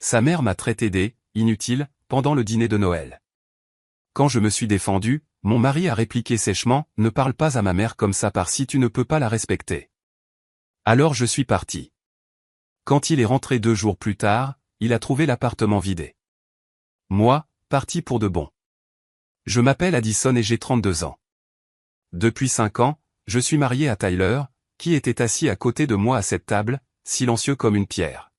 Sa mère m'a traité inutile, pendant le dîner de Noël. Quand je me suis défendu, mon mari a répliqué sèchement, ne parle pas à ma mère comme ça par si tu ne peux pas la respecter. Alors je suis parti. Quand il est rentré 2 jours plus tard, il a trouvé l'appartement vidé. Moi, parti pour de bon. Je m'appelle Addison et j'ai 32 ans. Depuis 5 ans, je suis marié à Tyler, qui était assis à côté de moi à cette table, silencieux comme une pierre.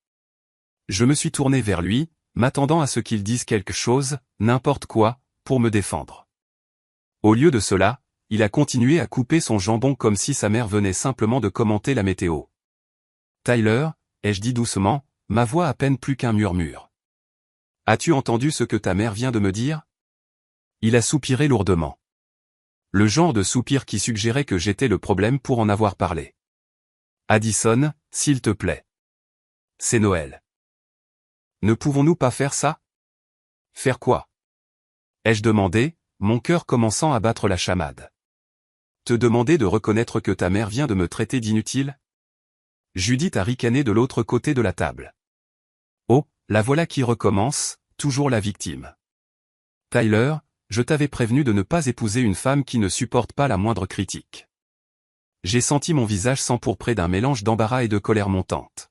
Je me suis tourné vers lui, m'attendant à ce qu'il dise quelque chose, n'importe quoi, pour me défendre. Au lieu de cela, il a continué à couper son jambon comme si sa mère venait simplement de commenter la météo. Tyler, ai-je dit doucement, ma voix à peine plus qu'un murmure. As-tu entendu ce que ta mère vient de me dire? Il a soupiré lourdement. Le genre de soupir qui suggérait que j'étais le problème pour en avoir parlé. Addison, s'il te plaît. C'est Noël. Ne pouvons-nous pas faire ça? Faire quoi? Ai-je demandé, mon cœur commençant à battre la chamade. Te demander de reconnaître que ta mère vient de me traiter d'inutile? Judith a ricané de l'autre côté de la table. Oh, la voilà qui recommence, toujours la victime. Tyler, je t'avais prévenu de ne pas épouser une femme qui ne supporte pas la moindre critique. J'ai senti mon visage s'empourprer d'un mélange d'embarras et de colère montante.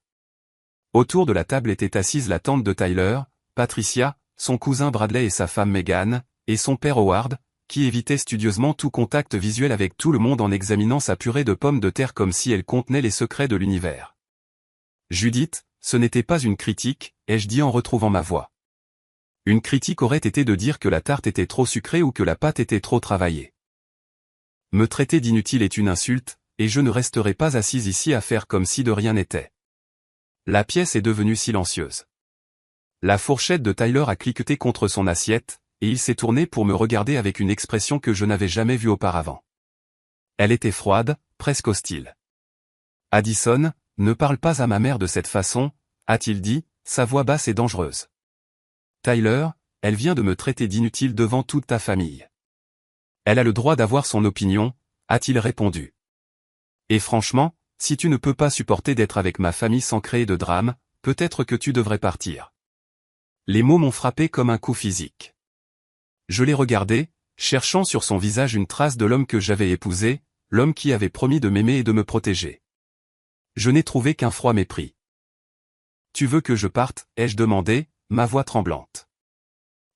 Autour de la table était assise la tante de Tyler, Patricia, son cousin Bradley et sa femme Megan, et son père Howard, qui évitait studieusement tout contact visuel avec tout le monde en examinant sa purée de pommes de terre comme si elle contenait les secrets de l'univers. Judith, ce n'était pas une critique, ai-je dit en retrouvant ma voix. Une critique aurait été de dire que la tarte était trop sucrée ou que la pâte était trop travaillée. Me traiter d'inutile est une insulte, et je ne resterai pas assise ici à faire comme si de rien n'était. La pièce est devenue silencieuse. La fourchette de Tyler a cliqueté contre son assiette, et il s'est tourné pour me regarder avec une expression que je n'avais jamais vue auparavant. Elle était froide, presque hostile. Addison, ne parle pas à ma mère de cette façon, a-t-il dit, sa voix basse et dangereuse. Tyler, elle vient de me traiter d'inutile devant toute ta famille. Elle a le droit d'avoir son opinion, a-t-il répondu. Et franchement, si tu ne peux pas supporter d'être avec ma famille sans créer de drame, peut-être que tu devrais partir. Les mots m'ont frappé comme un coup physique. Je l'ai regardé, cherchant sur son visage une trace de l'homme que j'avais épousé, l'homme qui avait promis de m'aimer et de me protéger. Je n'ai trouvé qu'un froid mépris. Tu veux que je parte, ai-je demandé, ma voix tremblante.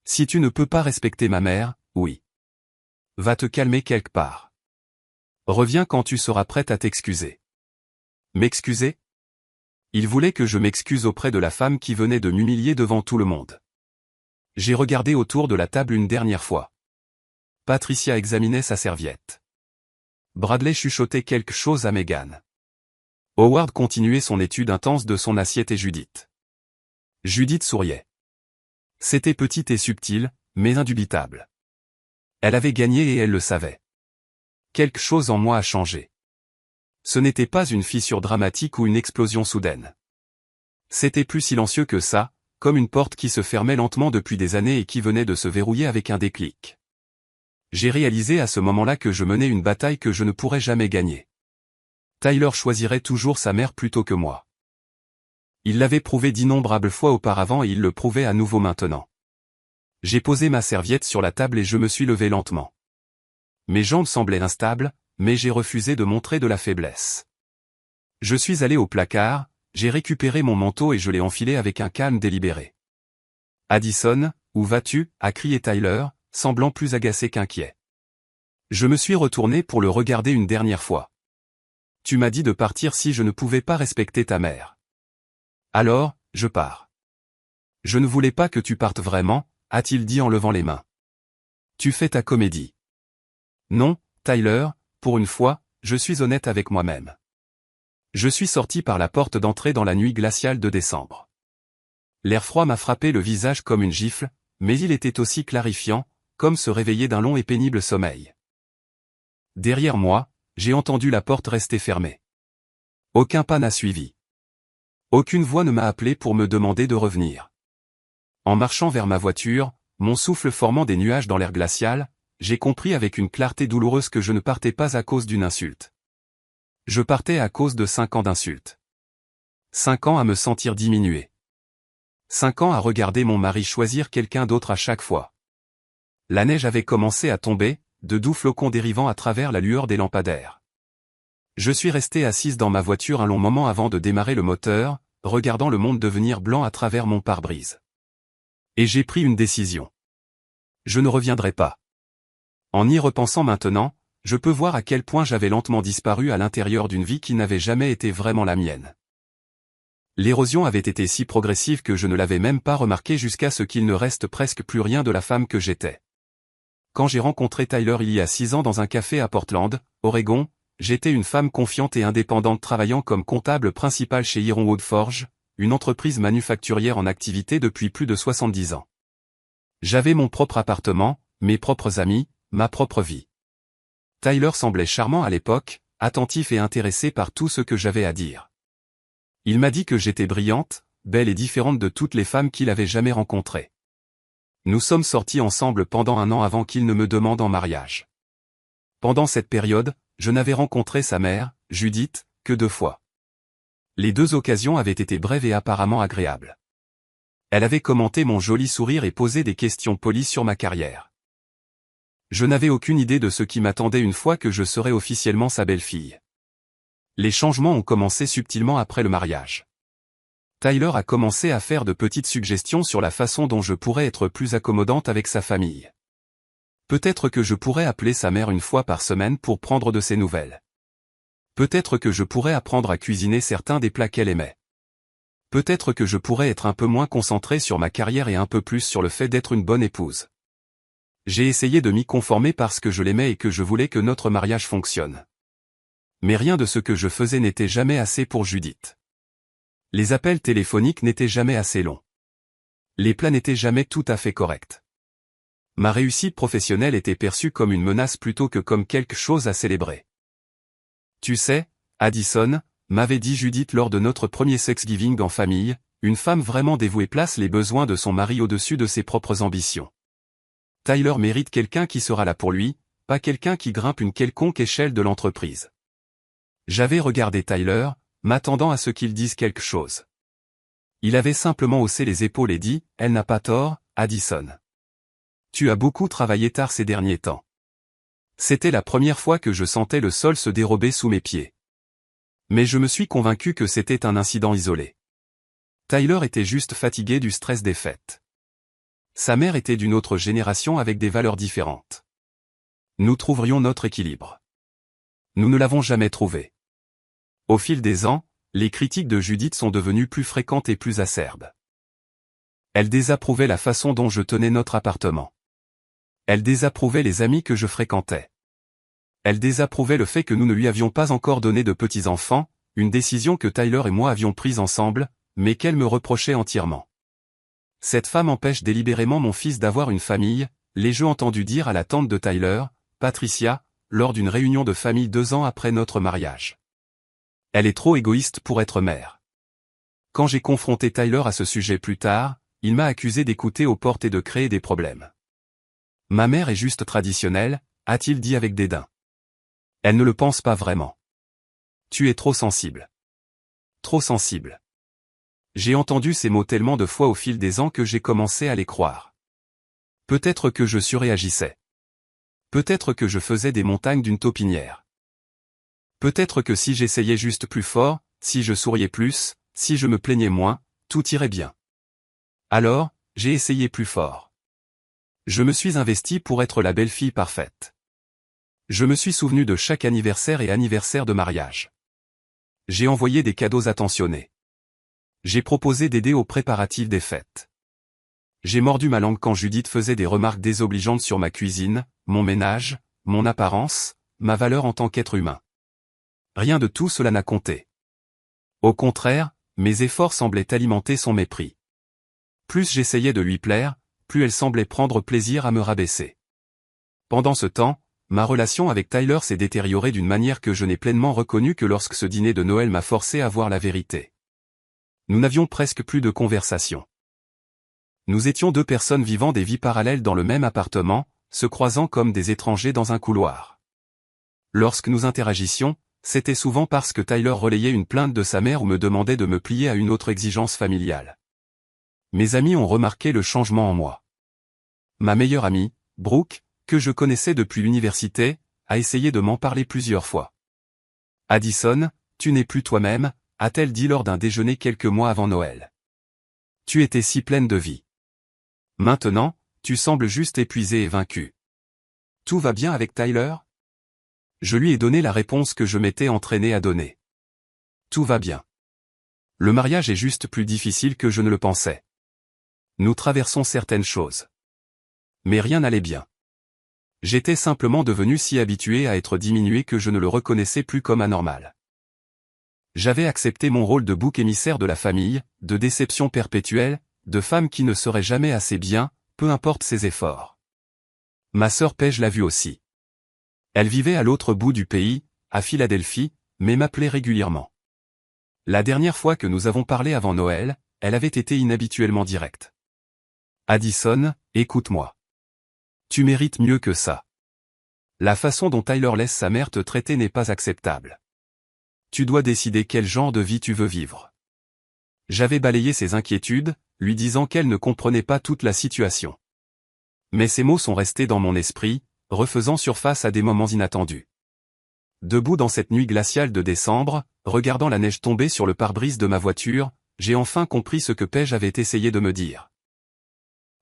Si tu ne peux pas respecter ma mère, oui. Va te calmer quelque part. Reviens quand tu seras prête à t'excuser. M'excuser? Il voulait que je m'excuse auprès de la femme qui venait de m'humilier devant tout le monde. J'ai regardé autour de la table une dernière fois. Patricia examinait sa serviette. Bradley chuchotait quelque chose à Megan. Howard continuait son étude intense de son assiette et Judith. Judith souriait. C'était petit et subtil, mais indubitable. Elle avait gagné et elle le savait. Quelque chose en moi a changé. Ce n'était pas une fissure dramatique ou une explosion soudaine. C'était plus silencieux que ça, comme une porte qui se fermait lentement depuis des années et qui venait de se verrouiller avec un déclic. J'ai réalisé à ce moment-là que je menais une bataille que je ne pourrais jamais gagner. Tyler choisirait toujours sa mère plutôt que moi. Il l'avait prouvé d'innombrables fois auparavant et il le prouvait à nouveau maintenant. J'ai posé ma serviette sur la table et je me suis levé lentement. Mes jambes semblaient instables, mais j'ai refusé de montrer de la faiblesse. Je suis allé au placard, j'ai récupéré mon manteau et je l'ai enfilé avec un calme délibéré. Addison, où vas-tu? A crié Tyler, semblant plus agacé qu'inquiet. Je me suis retourné pour le regarder une dernière fois. Tu m'as dit de partir si je ne pouvais pas respecter ta mère. Alors, je pars. Je ne voulais pas que tu partes vraiment, a-t-il dit en levant les mains. Tu fais ta comédie. Non, Tyler, pour une fois, je suis honnête avec moi-même. Je suis sorti par la porte d'entrée dans la nuit glaciale de décembre. L'air froid m'a frappé le visage comme une gifle, mais il était aussi clarifiant, comme se réveiller d'un long et pénible sommeil. Derrière moi, j'ai entendu la porte rester fermée. Aucun pas n'a suivi. Aucune voix ne m'a appelé pour me demander de revenir. En marchant vers ma voiture, mon souffle formant des nuages dans l'air glacial, j'ai compris avec une clarté douloureuse que je ne partais pas à cause d'une insulte. Je partais à cause de 5 ans d'insultes. 5 ans à me sentir diminué. 5 ans à regarder mon mari choisir quelqu'un d'autre à chaque fois. La neige avait commencé à tomber, de doux flocons dérivant à travers la lueur des lampadaires. Je suis resté assise dans ma voiture un long moment avant de démarrer le moteur, regardant le monde devenir blanc à travers mon pare-brise. Et j'ai pris une décision. Je ne reviendrai pas. En y repensant maintenant, je peux voir à quel point j'avais lentement disparu à l'intérieur d'une vie qui n'avait jamais été vraiment la mienne. L'érosion avait été si progressive que je ne l'avais même pas remarqué jusqu'à ce qu'il ne reste presque plus rien de la femme que j'étais. Quand j'ai rencontré Tyler il y a 6 ans dans un café à Portland, Oregon, j'étais une femme confiante et indépendante travaillant comme comptable principal chez Iron Wood Forge, une entreprise manufacturière en activité depuis plus de 70 ans. J'avais mon propre appartement, mes propres amis, ma propre vie. Tyler semblait charmant à l'époque, attentif et intéressé par tout ce que j'avais à dire. Il m'a dit que j'étais brillante, belle et différente de toutes les femmes qu'il avait jamais rencontrées. Nous sommes sortis ensemble pendant 1 an avant qu'il ne me demande en mariage. Pendant cette période, je n'avais rencontré sa mère, Judith, que 2 fois. Les 2 occasions avaient été brèves et apparemment agréables. Elle avait commenté mon joli sourire et posé des questions polies sur ma carrière. Je n'avais aucune idée de ce qui m'attendait une fois que je serais officiellement sa belle-fille. Les changements ont commencé subtilement après le mariage. Tyler a commencé à faire de petites suggestions sur la façon dont je pourrais être plus accommodante avec sa famille. Peut-être que je pourrais appeler sa mère 1 fois par semaine pour prendre de ses nouvelles. Peut-être que je pourrais apprendre à cuisiner certains des plats qu'elle aimait. Peut-être que je pourrais être un peu moins concentré sur ma carrière et un peu plus sur le fait d'être une bonne épouse. J'ai essayé de m'y conformer parce que je l'aimais et que je voulais que notre mariage fonctionne. Mais rien de ce que je faisais n'était jamais assez pour Judith. Les appels téléphoniques n'étaient jamais assez longs. Les plats n'étaient jamais tout à fait corrects. Ma réussite professionnelle était perçue comme une menace plutôt que comme quelque chose à célébrer. Tu sais, Addison, m'avait dit Judith lors de notre premier Thanksgiving en famille, une femme vraiment dévouée place les besoins de son mari au-dessus de ses propres ambitions. Tyler mérite quelqu'un qui sera là pour lui, pas quelqu'un qui grimpe une quelconque échelle de l'entreprise. J'avais regardé Tyler, m'attendant à ce qu'il dise quelque chose. Il avait simplement haussé les épaules et dit, « Elle n'a pas tort, Addison. Tu as beaucoup travaillé tard ces derniers temps. » C'était la première fois que je sentais le sol se dérober sous mes pieds. Mais je me suis convaincu que c'était un incident isolé. Tyler était juste fatigué du stress des fêtes. Sa mère était d'une autre génération avec des valeurs différentes. Nous trouverions notre équilibre. Nous ne l'avons jamais trouvé. Au fil des ans, les critiques de Judith sont devenues plus fréquentes et plus acerbes. Elle désapprouvait la façon dont je tenais notre appartement. Elle désapprouvait les amis que je fréquentais. Elle désapprouvait le fait que nous ne lui avions pas encore donné de petits-enfants, une décision que Tyler et moi avions prise ensemble, mais qu'elle me reprochait entièrement. Cette femme empêche délibérément mon fils d'avoir une famille, l'ai-je entendu dire à la tante de Tyler, Patricia, lors d'une réunion de famille 2 ans après notre mariage. Elle est trop égoïste pour être mère. Quand j'ai confronté Tyler à ce sujet plus tard, il m'a accusé d'écouter aux portes et de créer des problèmes. Ma mère est juste traditionnelle, a-t-il dit avec dédain. Elle ne le pense pas vraiment. Tu es trop sensible. Trop sensible. J'ai entendu ces mots tellement de fois au fil des ans que j'ai commencé à les croire. Peut-être que je surréagissais. Peut-être que je faisais des montagnes d'une taupinière. Peut-être que si j'essayais juste plus fort, si je souriais plus, si je me plaignais moins, tout irait bien. Alors, j'ai essayé plus fort. Je me suis investi pour être la belle-fille parfaite. Je me suis souvenu de chaque anniversaire et anniversaire de mariage. J'ai envoyé des cadeaux attentionnés. J'ai proposé d'aider aux préparatifs des fêtes. J'ai mordu ma langue quand Judith faisait des remarques désobligeantes sur ma cuisine, mon ménage, mon apparence, ma valeur en tant qu'être humain. Rien de tout cela n'a compté. Au contraire, mes efforts semblaient alimenter son mépris. Plus j'essayais de lui plaire, plus elle semblait prendre plaisir à me rabaisser. Pendant ce temps, ma relation avec Tyler s'est détériorée d'une manière que je n'ai pleinement reconnue que lorsque ce dîner de Noël m'a forcé à voir la vérité. Nous n'avions presque plus de conversation. Nous étions 2 personnes vivant des vies parallèles dans le même appartement, se croisant comme des étrangers dans un couloir. Lorsque nous interagissions, c'était souvent parce que Tyler relayait une plainte de sa mère ou me demandait de me plier à une autre exigence familiale. Mes amis ont remarqué le changement en moi. Ma meilleure amie, Brooke, que je connaissais depuis l'université, a essayé de m'en parler plusieurs fois. Addison, tu n'es plus toi-même, a-t-elle dit lors d'un déjeuner quelques mois avant Noël. Tu étais si pleine de vie. Maintenant, tu sembles juste épuisée et vaincue. Tout va bien avec Tyler? Je lui ai donné la réponse que je m'étais entraîné à donner. Tout va bien. Le mariage est juste plus difficile que je ne le pensais. Nous traversons certaines choses. Mais rien n'allait bien. J'étais simplement devenu si habitué à être diminué que je ne le reconnaissais plus comme anormal. J'avais accepté mon rôle de bouc émissaire de la famille, de déception perpétuelle, de femme qui ne serait jamais assez bien, peu importe ses efforts. Ma sœur Paige l'a vu aussi. Elle vivait à l'autre bout du pays, à Philadelphie, mais m'appelait régulièrement. La dernière fois que nous avons parlé avant Noël, elle avait été inhabituellement directe. Addison, écoute-moi. Tu mérites mieux que ça. La façon dont Tyler laisse sa mère te traiter n'est pas acceptable. Tu dois décider quel genre de vie tu veux vivre. J'avais balayé ses inquiétudes, lui disant qu'elle ne comprenait pas toute la situation. Mais ces mots sont restés dans mon esprit, refaisant surface à des moments inattendus. Debout dans cette nuit glaciale de décembre, regardant la neige tomber sur le pare-brise de ma voiture, j'ai enfin compris ce que Paige avait essayé de me dire.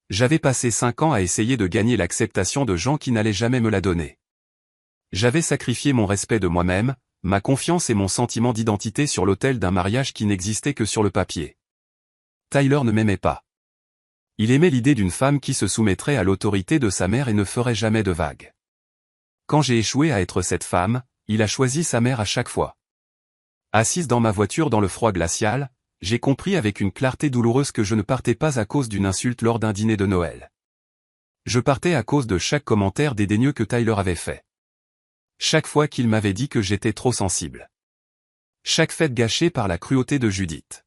J'avais passé 5 ans à essayer de gagner l'acceptation de gens qui n'allaient jamais me la donner. J'avais sacrifié mon respect de moi-même, ma confiance et mon sentiment d'identité sur l'autel d'un mariage qui n'existait que sur le papier. Tyler ne m'aimait pas. Il aimait l'idée d'une femme qui se soumettrait à l'autorité de sa mère et ne ferait jamais de vagues. Quand j'ai échoué à être cette femme, il a choisi sa mère à chaque fois. Assise dans ma voiture dans le froid glacial, j'ai compris avec une clarté douloureuse que je ne partais pas à cause d'une insulte lors d'un dîner de Noël. Je partais à cause de chaque commentaire dédaigneux que Tyler avait fait. Chaque fois qu'il m'avait dit que j'étais trop sensible. Chaque fête gâchée par la cruauté de Judith.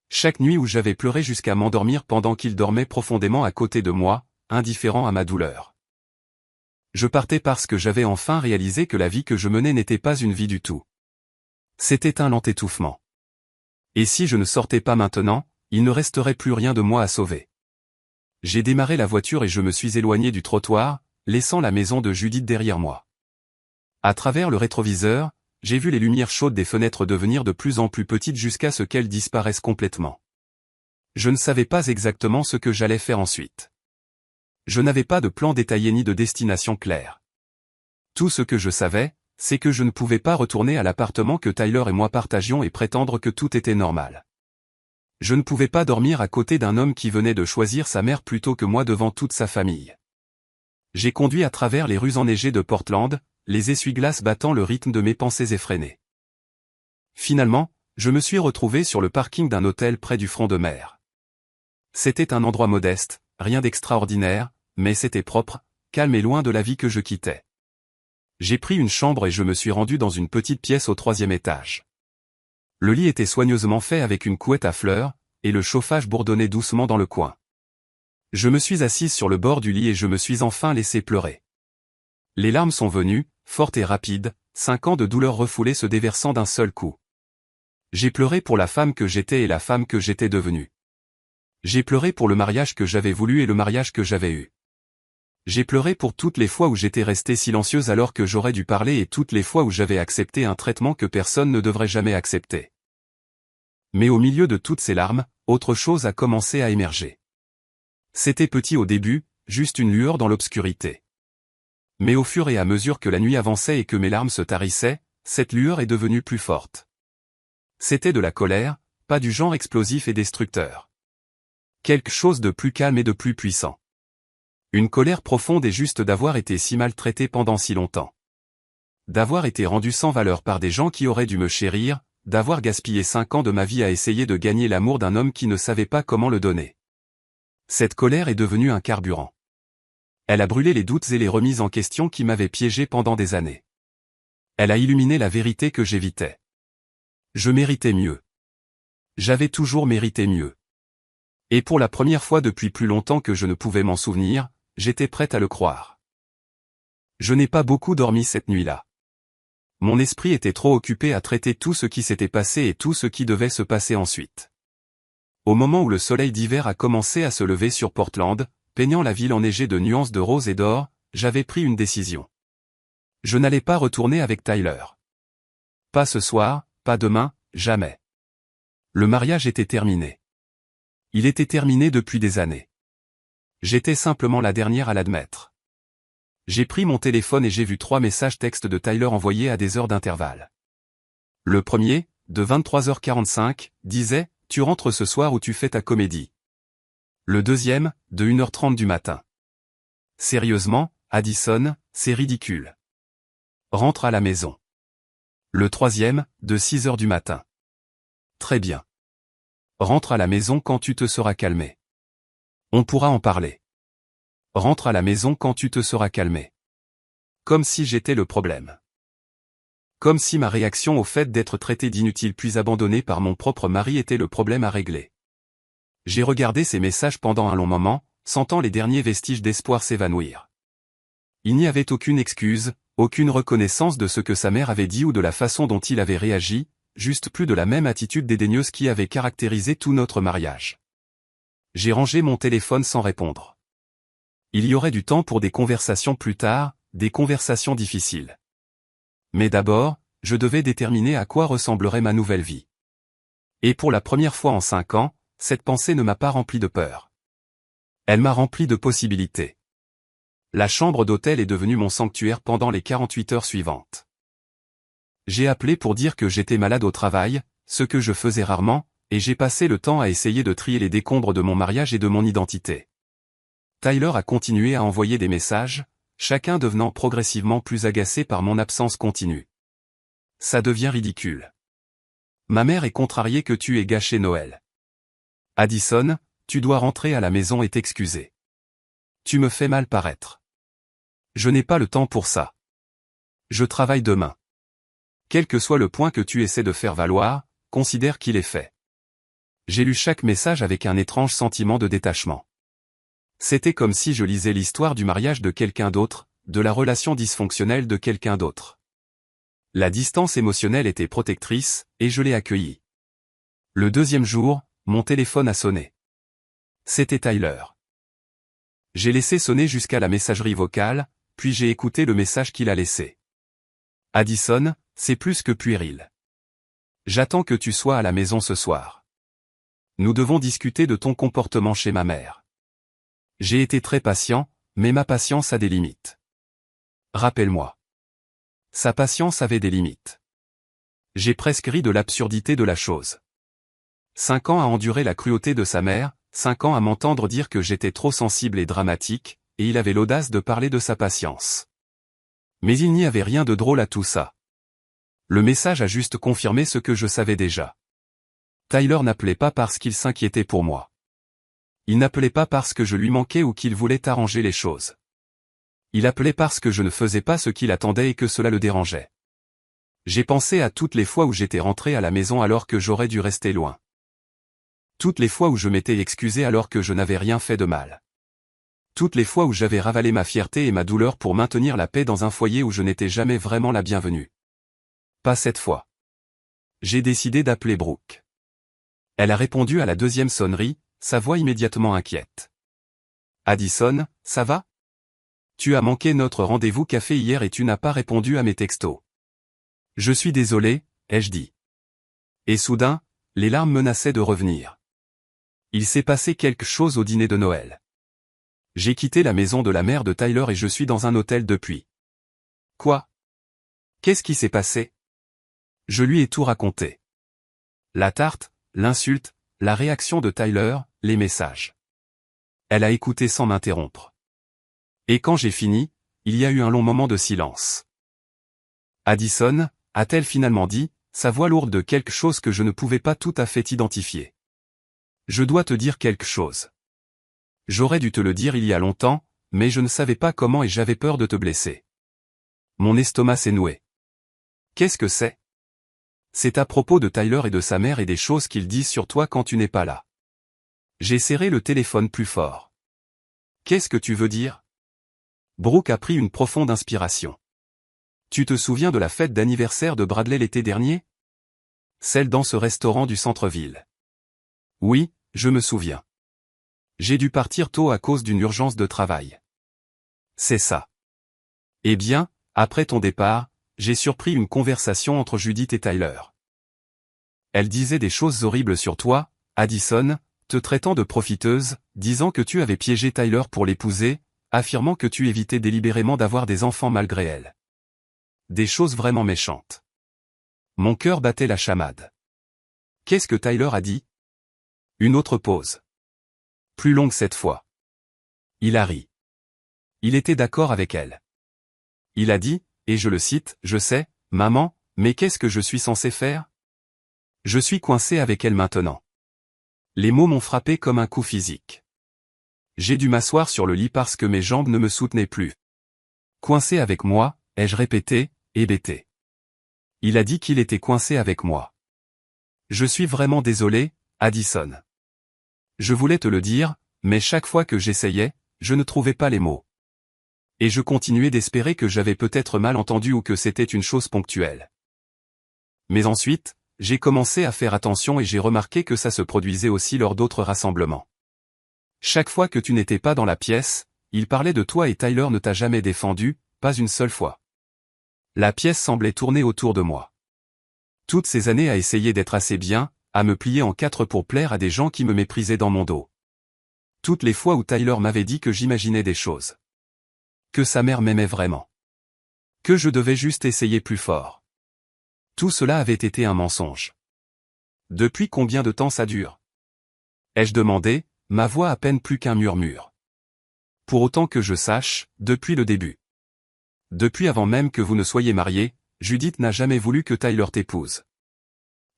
Chaque nuit où j'avais pleuré jusqu'à m'endormir pendant qu'il dormait profondément à côté de moi, indifférent à ma douleur. Je partais parce que j'avais enfin réalisé que la vie que je menais n'était pas une vie du tout. C'était un lent étouffement. Et si je ne sortais pas maintenant, il ne resterait plus rien de moi à sauver. J'ai démarré la voiture et je me suis éloigné du trottoir, laissant la maison de Judith derrière moi. À travers le rétroviseur, j'ai vu les lumières chaudes des fenêtres devenir de plus en plus petites jusqu'à ce qu'elles disparaissent complètement. Je ne savais pas exactement ce que j'allais faire ensuite. Je n'avais pas de plan détaillé ni de destination claire. Tout ce que je savais, c'est que je ne pouvais pas retourner à l'appartement que Tyler et moi partagions et prétendre que tout était normal. Je ne pouvais pas dormir à côté d'un homme qui venait de choisir sa mère plutôt que moi devant toute sa famille. J'ai conduit à travers les rues enneigées de Portland, les essuie-glaces battant le rythme de mes pensées effrénées. Finalement, je me suis retrouvé sur le parking d'un hôtel près du front de mer. C'était un endroit modeste, rien d'extraordinaire, mais c'était propre, calme et loin de la vie que je quittais. J'ai pris une chambre et je me suis rendu dans une petite pièce au 3e étage. Le lit était soigneusement fait avec une couette à fleurs, et le chauffage bourdonnait doucement dans le coin. Je me suis assise sur le bord du lit et je me suis enfin laissé pleurer. Les larmes sont venues, fortes et rapides, 5 ans de douleur refoulée se déversant d'un seul coup. J'ai pleuré pour la femme que j'étais et la femme que j'étais devenue. J'ai pleuré pour le mariage que j'avais voulu et le mariage que j'avais eu. J'ai pleuré pour toutes les fois où j'étais restée silencieuse alors que j'aurais dû parler et toutes les fois où j'avais accepté un traitement que personne ne devrait jamais accepter. Mais au milieu de toutes ces larmes, autre chose a commencé à émerger. C'était petit au début, juste une lueur dans l'obscurité. Mais au fur et à mesure que la nuit avançait et que mes larmes se tarissaient, cette lueur est devenue plus forte. C'était de la colère, pas du genre explosif et destructeur. Quelque chose de plus calme et de plus puissant. Une colère profonde et juste d'avoir été si maltraité pendant si longtemps. D'avoir été rendu sans valeur par des gens qui auraient dû me chérir, d'avoir gaspillé 5 ans de ma vie à essayer de gagner l'amour d'un homme qui ne savait pas comment le donner. Cette colère est devenue un carburant. Elle a brûlé les doutes et les remises en question qui m'avaient piégé pendant des années. Elle a illuminé la vérité que j'évitais. Je méritais mieux. J'avais toujours mérité mieux. Et pour la première fois depuis plus longtemps que je ne pouvais m'en souvenir, j'étais prête à le croire. Je n'ai pas beaucoup dormi cette nuit-là. Mon esprit était trop occupé à traiter tout ce qui s'était passé et tout ce qui devait se passer ensuite. Au moment où le soleil d'hiver a commencé à se lever sur Portland, peignant la ville enneigée de nuances de rose et d'or, j'avais pris une décision. Je n'allais pas retourner avec Tyler. Pas ce soir, pas demain, jamais. Le mariage était terminé. Il était terminé depuis des années. J'étais simplement la dernière à l'admettre. J'ai pris mon téléphone et j'ai vu 3 messages textes de Tyler envoyés à des heures d'intervalle. Le premier, de 23h45, disait « Tu rentres ce soir ou tu fais ta comédie ». Le deuxième, de 1h30 du matin. Sérieusement, Addison, c'est ridicule. Rentre à la maison. Le troisième, de 6h du matin. Très bien. Rentre à la maison quand tu te seras calmé. On pourra en parler. Rentre à la maison quand tu te seras calmé. Comme si j'étais le problème. Comme si ma réaction au fait d'être traité d'inutile puis abandonné par mon propre mari était le problème à régler. J'ai regardé ces messages pendant un long moment, sentant les derniers vestiges d'espoir s'évanouir. Il n'y avait aucune excuse, aucune reconnaissance de ce que sa mère avait dit ou de la façon dont il avait réagi, juste plus de la même attitude dédaigneuse qui avait caractérisé tout notre mariage. J'ai rangé mon téléphone sans répondre. Il y aurait du temps pour des conversations plus tard, des conversations difficiles. Mais d'abord, je devais déterminer à quoi ressemblerait ma nouvelle vie. Et pour la première fois en 5 ans, cette pensée ne m'a pas rempli de peur. Elle m'a rempli de possibilités. La chambre d'hôtel est devenue mon sanctuaire pendant les 48 heures suivantes. J'ai appelé pour dire que j'étais malade au travail, ce que je faisais rarement, et j'ai passé le temps à essayer de trier les décombres de mon mariage et de mon identité. Tyler a continué à envoyer des messages, chacun devenant progressivement plus agacé par mon absence continue. Ça devient ridicule. Ma mère est contrariée que tu aies gâché Noël. Addison, tu dois rentrer à la maison et t'excuser. Tu me fais mal paraître. Je n'ai pas le temps pour ça. Je travaille demain. Quel que soit le point que tu essaies de faire valoir, considère qu'il est fait. J'ai lu chaque message avec un étrange sentiment de détachement. C'était comme si je lisais l'histoire du mariage de quelqu'un d'autre, de la relation dysfonctionnelle de quelqu'un d'autre. La distance émotionnelle était protectrice, et je l'ai accueillie. Le deuxième jour, mon téléphone a sonné. C'était Tyler. J'ai laissé sonner jusqu'à la messagerie vocale, puis j'ai écouté le message qu'il a laissé. Addison, c'est plus que puéril. J'attends que tu sois à la maison ce soir. Nous devons discuter de ton comportement chez ma mère. J'ai été très patient, mais ma patience a des limites. Rappelle-moi. Sa patience avait des limites. J'ai presque ri de l'absurdité de la chose. 5 ans à endurer la cruauté de sa mère, 5 ans à m'entendre dire que j'étais trop sensible et dramatique, et il avait l'audace de parler de sa patience. Mais il n'y avait rien de drôle à tout ça. Le message a juste confirmé ce que je savais déjà. Tyler n'appelait pas parce qu'il s'inquiétait pour moi. Il n'appelait pas parce que je lui manquais ou qu'il voulait arranger les choses. Il appelait parce que je ne faisais pas ce qu'il attendait et que cela le dérangeait. J'ai pensé à toutes les fois où j'étais rentré à la maison alors que j'aurais dû rester loin. Toutes les fois où je m'étais excusé alors que je n'avais rien fait de mal. Toutes les fois où j'avais ravalé ma fierté et ma douleur pour maintenir la paix dans un foyer où je n'étais jamais vraiment la bienvenue. Pas cette fois. J'ai décidé d'appeler Brooke. Elle a répondu à la deuxième sonnerie, sa voix immédiatement inquiète. Addison, ça va? Tu as manqué notre rendez-vous café hier et tu n'as pas répondu à mes textos. Je suis désolé, ai-je dit. Et soudain, les larmes menaçaient de revenir. Il s'est passé quelque chose au dîner de Noël. J'ai quitté la maison de la mère de Tyler et je suis dans un hôtel depuis. Quoi? Qu'est-ce qui s'est passé? Je lui ai tout raconté. La tarte, l'insulte, la réaction de Tyler, les messages. Elle a écouté sans m'interrompre. Et quand j'ai fini, il y a eu un long moment de silence. Addison, a-t-elle finalement dit, sa voix lourde de quelque chose que je ne pouvais pas tout à fait identifier. Je dois te dire quelque chose. J'aurais dû te le dire il y a longtemps, mais je ne savais pas comment et j'avais peur de te blesser. Mon estomac s'est noué. Qu'est-ce que c'est? C'est à propos de Tyler et de sa mère et des choses qu'ils disent sur toi quand tu n'es pas là. J'ai serré le téléphone plus fort. Qu'est-ce que tu veux dire? Brooke a pris une profonde inspiration. Tu te souviens de la fête d'anniversaire de Bradley l'été dernier? Celle dans ce restaurant du centre-ville. Oui, je me souviens. J'ai dû partir tôt à cause d'une urgence de travail. C'est ça. Eh bien, après ton départ, j'ai surpris une conversation entre Judith et Tyler. Elle disait des choses horribles sur toi, Addison, te traitant de profiteuse, disant que tu avais piégé Tyler pour l'épouser, affirmant que tu évitais délibérément d'avoir des enfants malgré elle. Des choses vraiment méchantes. Mon cœur battait la chamade. Qu'est-ce que Tyler a dit? Une autre pause. Plus longue cette fois. Il a ri. Il était d'accord avec elle. Il a dit, et je le cite, « Je sais, maman, mais qu'est-ce que je suis censé faire? Je suis coincé avec elle maintenant. » Les mots m'ont frappé comme un coup physique. J'ai dû m'asseoir sur le lit parce que mes jambes ne me soutenaient plus. Coincé avec moi, ai-je répété, hébété. Il a dit qu'il était coincé avec moi. Je suis vraiment désolé, Addison. Je voulais te le dire, mais chaque fois que j'essayais, je ne trouvais pas les mots. Et je continuais d'espérer que j'avais peut-être mal entendu ou que c'était une chose ponctuelle. Mais ensuite, j'ai commencé à faire attention et j'ai remarqué que ça se produisait aussi lors d'autres rassemblements. Chaque fois que tu n'étais pas dans la pièce, il parlait de toi et Tyler ne t'a jamais défendu, pas une seule fois. La pièce semblait tourner autour de moi. Toutes ces années à essayer d'être assez bien, à me plier en quatre pour plaire à des gens qui me méprisaient dans mon dos. Toutes les fois où Tyler m'avait dit que j'imaginais des choses. Que sa mère m'aimait vraiment. Que je devais juste essayer plus fort. Tout cela avait été un mensonge. Depuis combien de temps ça dure? Ai-je demandé, ma voix à peine plus qu'un murmure. Pour autant que je sache, depuis le début. Depuis avant même que vous ne soyez mariés, Judith n'a jamais voulu que Tyler t'épouse.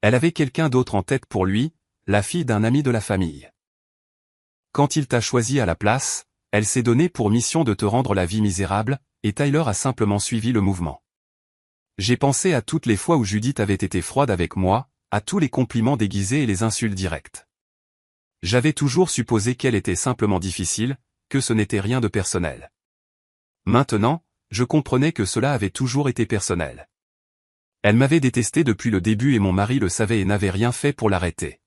Elle avait quelqu'un d'autre en tête pour lui, la fille d'un ami de la famille. Quand il t'a choisi à la place, elle s'est donnée pour mission de te rendre la vie misérable, et Tyler a simplement suivi le mouvement. J'ai pensé à toutes les fois où Judith avait été froide avec moi, à tous les compliments déguisés et les insultes directes. J'avais toujours supposé qu'elle était simplement difficile, que ce n'était rien de personnel. Maintenant, je comprenais que cela avait toujours été personnel. Elle m'avait détesté depuis le début et mon mari le savait et n'avait rien fait pour l'arrêter.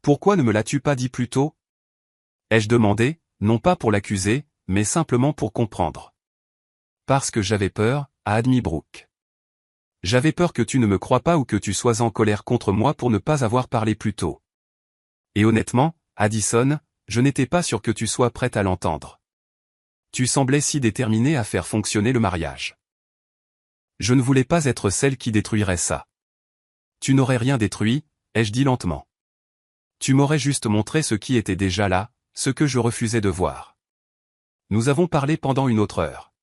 Pourquoi ne me l'as-tu pas dit plus tôt? Ai-je demandé, non pas pour l'accuser, mais simplement pour comprendre. Parce que j'avais peur, a admis Brooke. J'avais peur que tu ne me crois pas ou que tu sois en colère contre moi pour ne pas avoir parlé plus tôt. Et honnêtement, Addison, je n'étais pas sûr que tu sois prête à l'entendre. Tu semblais si déterminée à faire fonctionner le mariage. Je ne voulais pas être celle qui détruirait ça. Tu n'aurais rien détruit, ai-je dit lentement. Tu m'aurais juste montré ce qui était déjà là, ce que je refusais de voir. Nous avons parlé pendant une autre heure.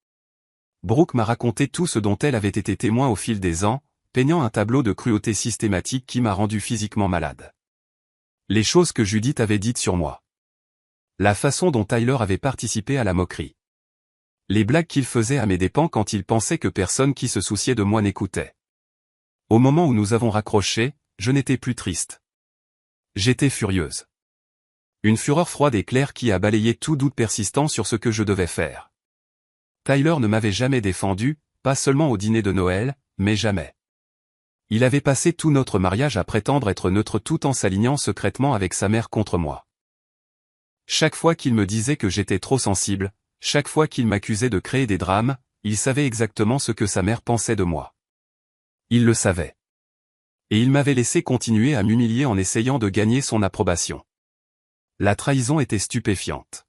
Brooke m'a raconté tout ce dont elle avait été témoin au fil des ans, peignant un tableau de cruauté systématique qui m'a rendu physiquement malade. Les choses que Judith avait dites sur moi. La façon dont Tyler avait participé à la moquerie. Les blagues qu'il faisait à mes dépens quand il pensait que personne qui se souciait de moi n'écoutait. Au moment où nous avons raccroché, je n'étais plus triste. J'étais furieuse. Une fureur froide et claire qui a balayé tout doute persistant sur ce que je devais faire. Tyler ne m'avait jamais défendu, pas seulement au dîner de Noël, mais jamais. Il avait passé tout notre mariage à prétendre être neutre tout en s'alignant secrètement avec sa mère contre moi. Chaque fois qu'il me disait que j'étais trop sensible, chaque fois qu'il m'accusait de créer des drames, il savait exactement ce que sa mère pensait de moi. Il le savait. Et il m'avait laissé continuer à m'humilier en essayant de gagner son approbation. La trahison était stupéfiante.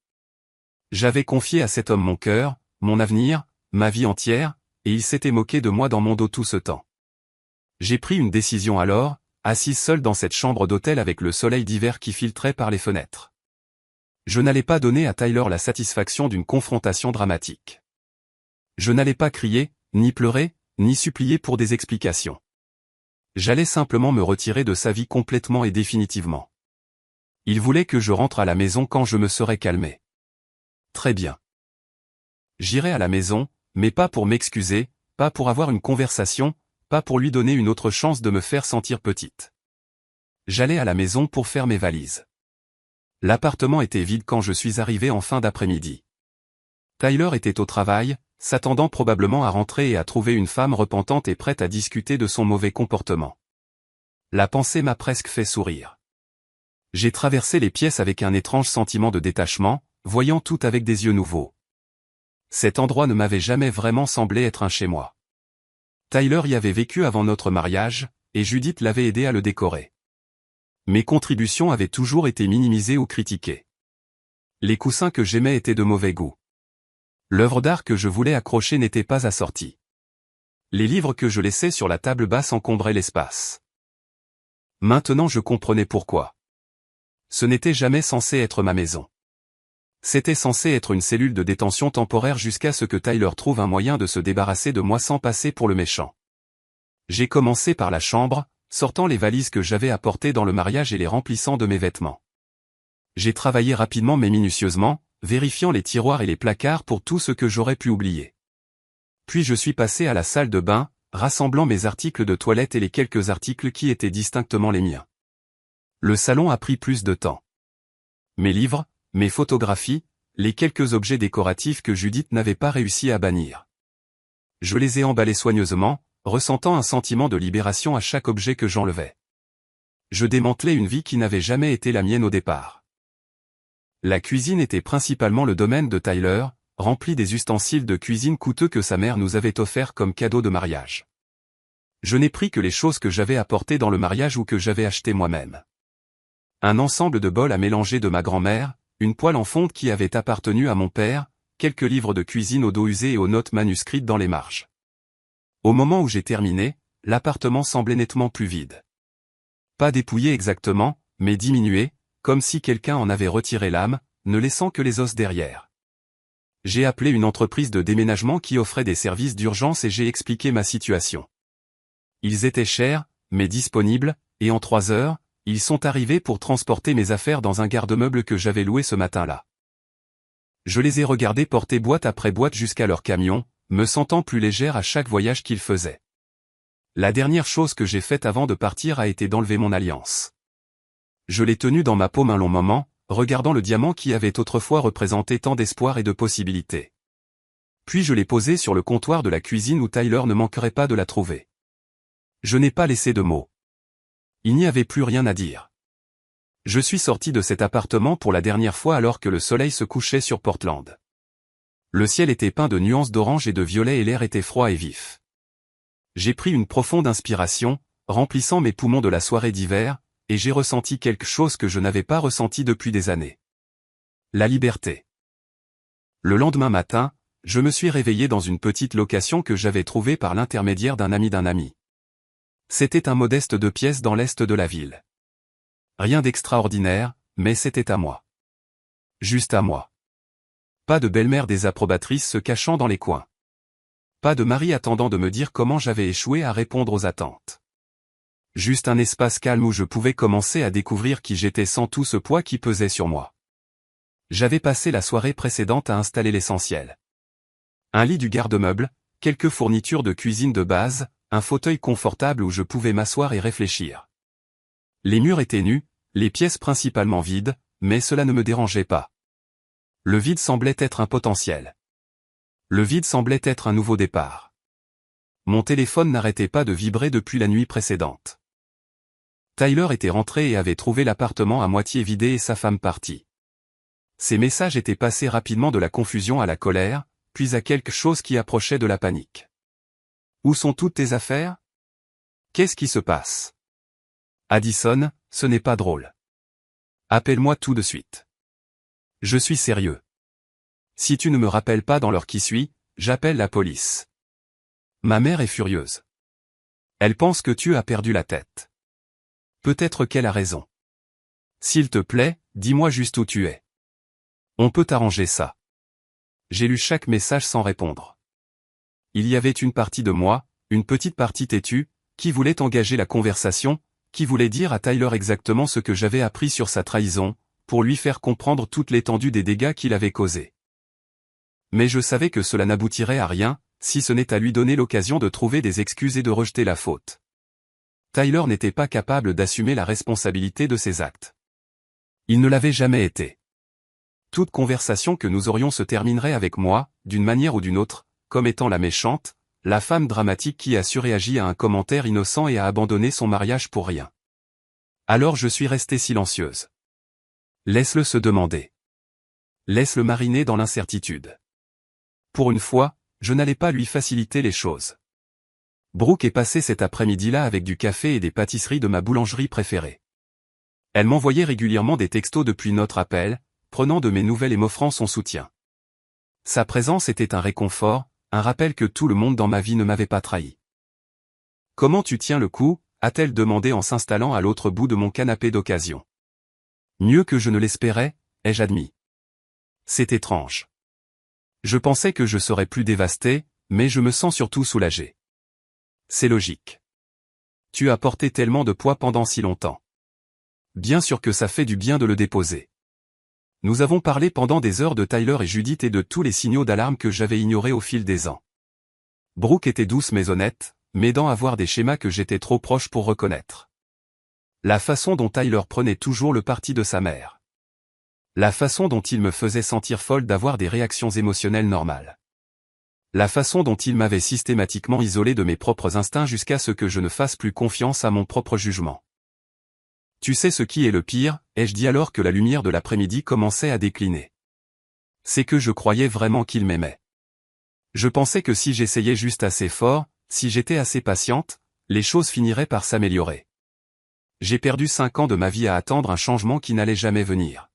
J'avais confié à cet homme mon cœur, mon avenir, ma vie entière, et il s'était moqué de moi dans mon dos tout ce temps. J'ai pris une décision alors, assise seule dans cette chambre d'hôtel avec le soleil d'hiver qui filtrait par les fenêtres. Je n'allais pas donner à Tyler la satisfaction d'une confrontation dramatique. Je n'allais pas crier, ni pleurer, ni supplier pour des explications. J'allais simplement me retirer de sa vie complètement et définitivement. Il voulait que je rentre à la maison quand je me serais calmé. Très bien. J'irai à la maison, mais pas pour m'excuser, pas pour avoir une conversation, pas pour lui donner une autre chance de me faire sentir petite. J'allais à la maison pour faire mes valises. L'appartement était vide quand je suis arrivé en fin d'après-midi. Tyler était au travail, s'attendant probablement à rentrer et à trouver une femme repentante et prête à discuter de son mauvais comportement. La pensée m'a presque fait sourire. J'ai traversé les pièces avec un étrange sentiment de détachement, voyant tout avec des yeux nouveaux. Cet endroit ne m'avait jamais vraiment semblé être un chez-moi. Tyler y avait vécu avant notre mariage, et Judith l'avait aidé à le décorer. Mes contributions avaient toujours été minimisées ou critiquées. Les coussins que j'aimais étaient de mauvais goût. L'œuvre d'art que je voulais accrocher n'était pas assortie. Les livres que je laissais sur la table basse encombraient l'espace. Maintenant je comprenais pourquoi. Ce n'était jamais censé être ma maison. C'était censé être une cellule de détention temporaire jusqu'à ce que Tyler trouve un moyen de se débarrasser de moi sans passer pour le méchant. J'ai commencé par la chambre, sortant les valises que j'avais apportées dans le mariage et les remplissant de mes vêtements. J'ai travaillé rapidement mais minutieusement, vérifiant les tiroirs et les placards pour tout ce que j'aurais pu oublier. Puis je suis passé à la salle de bain, rassemblant mes articles de toilette et les quelques articles qui étaient distinctement les miens. Le salon a pris plus de temps. Mes livres, mes photographies, les quelques objets décoratifs que Judith n'avait pas réussi à bannir. Je les ai emballés soigneusement, ressentant un sentiment de libération à chaque objet que j'enlevais. Je démantelais une vie qui n'avait jamais été la mienne au départ. La cuisine était principalement le domaine de Tyler, rempli des ustensiles de cuisine coûteux que sa mère nous avait offerts comme cadeau de mariage. Je n'ai pris que les choses que j'avais apportées dans le mariage ou que j'avais achetées moi-même. Un ensemble de bols à mélanger de ma grand-mère, une poêle en fonte qui avait appartenu à mon père, quelques livres de cuisine au dos usé et aux notes manuscrites dans les marges. Au moment où j'ai terminé, l'appartement semblait nettement plus vide. Pas dépouillé exactement, mais diminué, comme si quelqu'un en avait retiré l'âme, ne laissant que les os derrière. J'ai appelé une entreprise de déménagement qui offrait des services d'urgence et j'ai expliqué ma situation. Ils étaient chers, mais disponibles, et en 3 heures, ils sont arrivés pour transporter mes affaires dans un garde-meuble que j'avais loué ce matin-là. Je les ai regardés porter boîte après boîte jusqu'à leur camion, me sentant plus légère à chaque voyage qu'ils faisaient. La dernière chose que j'ai faite avant de partir a été d'enlever mon alliance. Je l'ai tenue dans ma paume un long moment, regardant le diamant qui avait autrefois représenté tant d'espoir et de possibilités. Puis je l'ai posée sur le comptoir de la cuisine où Tyler ne manquerait pas de la trouver. Je n'ai pas laissé de mots. Il n'y avait plus rien à dire. Je suis sorti de cet appartement pour la dernière fois alors que le soleil se couchait sur Portland. Le ciel était peint de nuances d'orange et de violet et l'air était froid et vif. J'ai pris une profonde inspiration, remplissant mes poumons de la soirée d'hiver, et j'ai ressenti quelque chose que je n'avais pas ressenti depuis des années. La liberté. Le lendemain matin, je me suis réveillé dans une petite location que j'avais trouvée par l'intermédiaire d'un ami d'un ami. C'était un modeste 2 pièces dans l'est de la ville. Rien d'extraordinaire, mais c'était à moi. Juste à moi. Pas de belle-mère désapprobatrice se cachant dans les coins. Pas de mari attendant de me dire comment j'avais échoué à répondre aux attentes. Juste un espace calme où je pouvais commencer à découvrir qui j'étais sans tout ce poids qui pesait sur moi. J'avais passé la soirée précédente à installer l'essentiel. Un lit du garde-meuble, quelques fournitures de cuisine de base, un fauteuil confortable où je pouvais m'asseoir et réfléchir. Les murs étaient nus, les pièces principalement vides, mais cela ne me dérangeait pas. Le vide semblait être un potentiel. Le vide semblait être un nouveau départ. Mon téléphone n'arrêtait pas de vibrer depuis la nuit précédente. Tyler était rentré et avait trouvé l'appartement à moitié vidé et sa femme partie. Ses messages étaient passés rapidement de la confusion à la colère, puis à quelque chose qui approchait de la panique. Où sont toutes tes affaires? Qu'est-ce qui se passe? Addison, ce n'est pas drôle. Appelle-moi tout de suite. Je suis sérieux. Si tu ne me rappelles pas dans l'heure qui suit, j'appelle la police. Ma mère est furieuse. Elle pense que tu as perdu la tête. Peut-être qu'elle a raison. S'il te plaît, dis-moi juste où tu es. On peut arranger ça. J'ai lu chaque message sans répondre. Il y avait une partie de moi, une petite partie têtue, qui voulait engager la conversation, qui voulait dire à Tyler exactement ce que j'avais appris sur sa trahison, pour lui faire comprendre toute l'étendue des dégâts qu'il avait causés. Mais je savais que cela n'aboutirait à rien, si ce n'est à lui donner l'occasion de trouver des excuses et de rejeter la faute. Tyler n'était pas capable d'assumer la responsabilité de ses actes. Il ne l'avait jamais été. Toute conversation que nous aurions se terminerait avec moi, d'une manière ou d'une autre, comme étant la méchante, la femme dramatique qui a surréagi à un commentaire innocent et a abandonné son mariage pour rien. Alors je suis restée silencieuse. Laisse-le se demander. Laisse-le mariner dans l'incertitude. Pour une fois, je n'allais pas lui faciliter les choses. Brooke est passée cet après-midi-là avec du café et des pâtisseries de ma boulangerie préférée. Elle m'envoyait régulièrement des textos depuis notre appel, prenant de mes nouvelles et m'offrant son soutien. Sa présence était un réconfort, un rappel que tout le monde dans ma vie ne m'avait pas trahi. « Comment tu tiens le coup ?» a-t-elle demandé en s'installant à l'autre bout de mon canapé d'occasion. « Mieux que je ne l'espérais, ai-je admis. C'est étrange. Je pensais que je serais plus dévasté, mais je me sens surtout soulagé. C'est logique. Tu as porté tellement de poids pendant si longtemps. Bien sûr que ça fait du bien de le déposer. Nous avons parlé pendant des heures de Tyler et Judith et de tous les signaux d'alarme que j'avais ignorés au fil des ans. Brooke était douce mais honnête, m'aidant à voir des schémas que j'étais trop proche pour reconnaître. La façon dont Tyler prenait toujours le parti de sa mère. La façon dont il me faisait sentir folle d'avoir des réactions émotionnelles normales. La façon dont il m'avait systématiquement isolé de mes propres instincts jusqu'à ce que je ne fasse plus confiance à mon propre jugement. Tu sais ce qui est le pire, ai-je dit alors que la lumière de l'après-midi commençait à décliner. C'est que je croyais vraiment qu'il m'aimait. Je pensais que si j'essayais juste assez fort, si j'étais assez patiente, les choses finiraient par s'améliorer. J'ai perdu 5 ans de ma vie à attendre un changement qui n'allait jamais venir.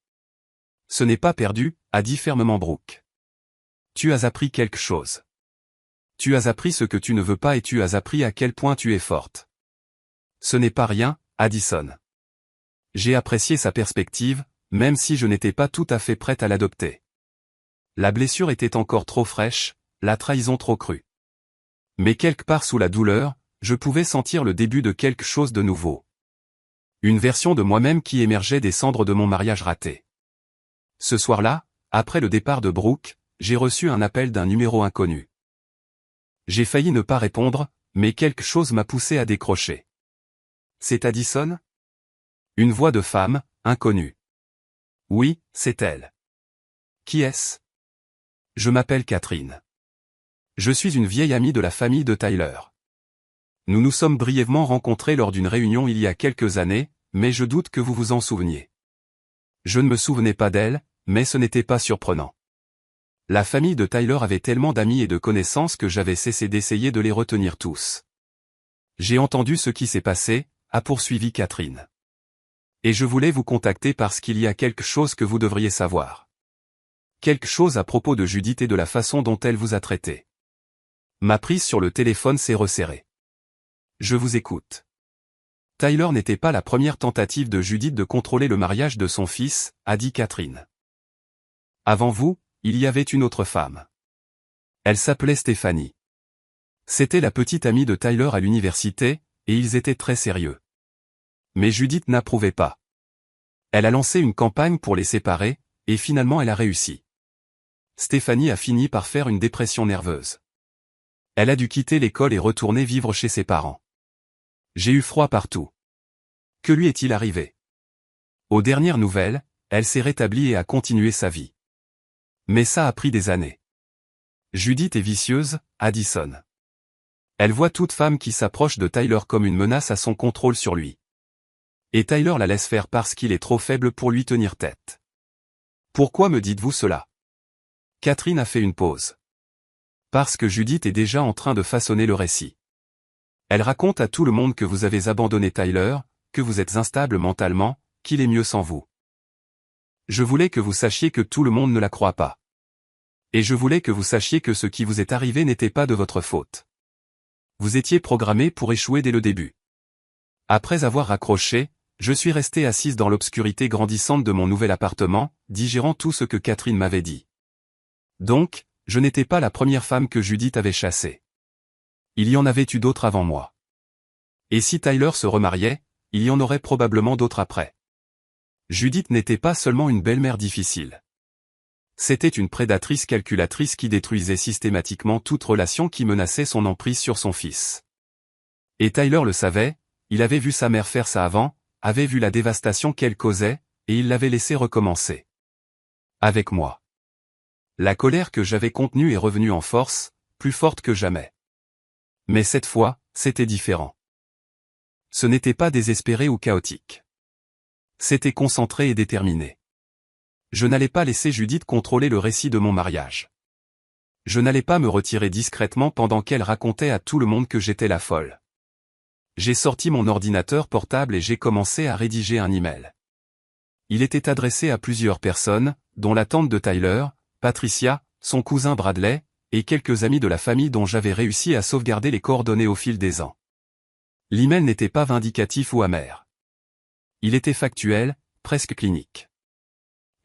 Ce n'est pas perdu, a dit fermement Brooke. Tu as appris quelque chose. Tu as appris ce que tu ne veux pas et tu as appris à quel point tu es forte. Ce n'est pas rien, Addison. J'ai apprécié sa perspective, même si je n'étais pas tout à fait prête à l'adopter. La blessure était encore trop fraîche, la trahison trop crue. Mais quelque part sous la douleur, je pouvais sentir le début de quelque chose de nouveau. Une version de moi-même qui émergeait des cendres de mon mariage raté. Ce soir-là, après le départ de Brooke, j'ai reçu un appel d'un numéro inconnu. J'ai failli ne pas répondre, mais quelque chose m'a poussé à décrocher. C'est Addison ? Une voix de femme, inconnue. Oui, c'est elle. Qui est-ce ? Je m'appelle Catherine. Je suis une vieille amie de la famille de Tyler. Nous nous sommes brièvement rencontrés lors d'une réunion il y a quelques années, mais je doute que vous vous en souveniez. Je ne me souvenais pas d'elle, mais ce n'était pas surprenant. La famille de Tyler avait tellement d'amis et de connaissances que j'avais cessé d'essayer de les retenir tous. J'ai entendu ce qui s'est passé, a poursuivi Catherine. Et je voulais vous contacter parce qu'il y a quelque chose que vous devriez savoir. Quelque chose à propos de Judith et de la façon dont elle vous a traité. Ma prise sur le téléphone s'est resserrée. Je vous écoute. Tyler n'était pas la première tentative de Judith de contrôler le mariage de son fils, a dit Catherine. Avant vous, il y avait une autre femme. Elle s'appelait Stéphanie. C'était la petite amie de Tyler à l'université, et ils étaient très sérieux. Mais Judith n'approuvait pas. Elle a lancé une campagne pour les séparer, et finalement elle a réussi. Stéphanie a fini par faire une dépression nerveuse. Elle a dû quitter l'école et retourner vivre chez ses parents. J'ai eu froid partout. Que lui est-il arrivé? Aux dernières nouvelles, elle s'est rétablie et a continué sa vie. Mais ça a pris des années. Judith est vicieuse, Addison. Elle voit toute femme qui s'approche de Tyler comme une menace à son contrôle sur lui. Et Tyler la laisse faire parce qu'il est trop faible pour lui tenir tête. Pourquoi me dites-vous cela? Catherine a fait une pause. Parce que Judith est déjà en train de façonner le récit. Elle raconte à tout le monde que vous avez abandonné Tyler, que vous êtes instable mentalement, qu'il est mieux sans vous. Je voulais que vous sachiez que tout le monde ne la croit pas. Et je voulais que vous sachiez que ce qui vous est arrivé n'était pas de votre faute. Vous étiez programmé pour échouer dès le début. Après avoir raccroché, je suis resté assise dans l'obscurité grandissante de mon nouvel appartement, digérant tout ce que Catherine m'avait dit. Donc, je n'étais pas la première femme que Judith avait chassée. Il y en avait eu d'autres avant moi. Et si Tyler se remariait, il y en aurait probablement d'autres après. Judith n'était pas seulement une belle-mère difficile. C'était une prédatrice calculatrice qui détruisait systématiquement toute relation qui menaçait son emprise sur son fils. Et Tyler le savait, il avait vu sa mère faire ça avant, avait vu la dévastation qu'elle causait, et il l'avait laissé recommencer. Avec moi. La colère que j'avais contenue est revenue en force, plus forte que jamais. Mais cette fois, c'était différent. Ce n'était pas désespéré ou chaotique. C'était concentré et déterminé. Je n'allais pas laisser Judith contrôler le récit de mon mariage. Je n'allais pas me retirer discrètement pendant qu'elle racontait à tout le monde que j'étais la folle. J'ai sorti mon ordinateur portable et j'ai commencé à rédiger un email. Il était adressé à plusieurs personnes, dont la tante de Tyler, Patricia, son cousin Bradley, et quelques amis de la famille dont j'avais réussi à sauvegarder les coordonnées au fil des ans. L'email n'était pas vindicatif ou amer. Il était factuel, presque clinique.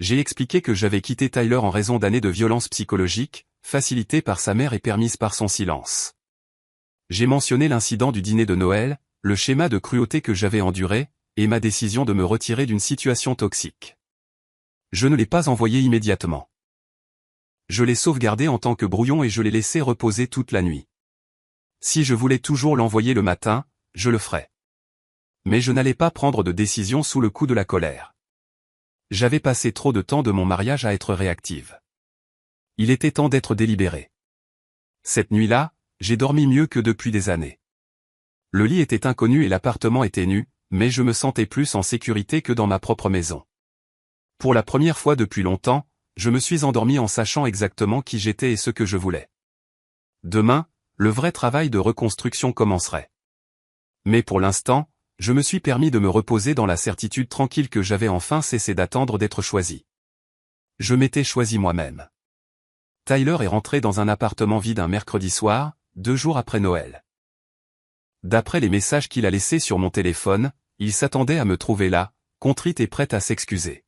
J'ai expliqué que j'avais quitté Tyler en raison d'années de violence psychologique, facilitée par sa mère et permise par son silence. J'ai mentionné l'incident du dîner de Noël, le schéma de cruauté que j'avais enduré, et ma décision de me retirer d'une situation toxique. Je ne l'ai pas envoyé immédiatement. Je l'ai sauvegardé en tant que brouillon et je l'ai laissé reposer toute la nuit. Si je voulais toujours l'envoyer le matin, je le ferais. Mais je n'allais pas prendre de décision sous le coup de la colère. J'avais passé trop de temps de mon mariage à être réactive. Il était temps d'être délibéré. Cette nuit-là, j'ai dormi mieux que depuis des années. Le lit était inconnu et l'appartement était nu, mais je me sentais plus en sécurité que dans ma propre maison. Pour la première fois depuis longtemps, je me suis endormi en sachant exactement qui j'étais et ce que je voulais. Demain, le vrai travail de reconstruction commencerait. Mais pour l'instant, je me suis permis de me reposer dans la certitude tranquille que j'avais enfin cessé d'attendre d'être choisi. Je m'étais choisi moi-même. Tyler est rentré dans un appartement vide un mercredi soir, 2 jours après Noël. D'après les messages qu'il a laissés sur mon téléphone, il s'attendait à me trouver là, contrite et prête à s'excuser.